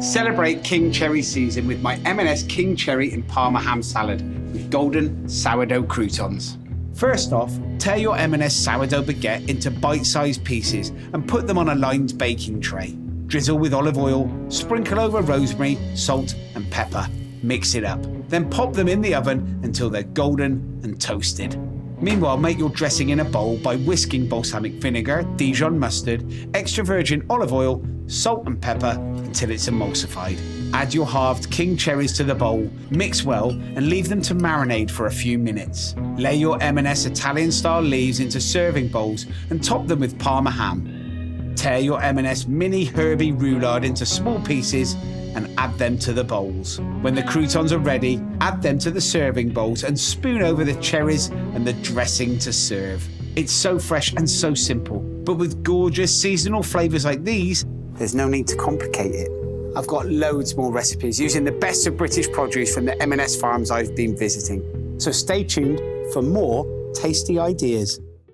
Celebrate King Cherry season with my M&S King Cherry and Parma ham salad with golden sourdough croutons. First off, tear your M&S sourdough baguette into bite-sized pieces and put them on a lined baking tray. Drizzle with olive oil, sprinkle over rosemary, salt and pepper. Mix it up. Then pop them in the oven until they're golden and toasted. Meanwhile, make your dressing in a bowl by whisking balsamic vinegar, Dijon mustard, extra virgin olive oil, salt and pepper until it's emulsified. Add your halved king cherries to the bowl, mix well and leave them to marinate for a few minutes. Lay your M&S Italian-style leaves into serving bowls and top them with Parma ham. Tear your M&S mini herby roulade into small pieces and add them to the bowls. When the croutons are ready, add them to the serving bowls and spoon over the cherries and the dressing to serve. It's so fresh and so simple, but with gorgeous seasonal flavours like these, there's no need to complicate it. I've got loads more recipes using the best of British produce from the M&S farms I've been visiting. So stay tuned for more tasty ideas.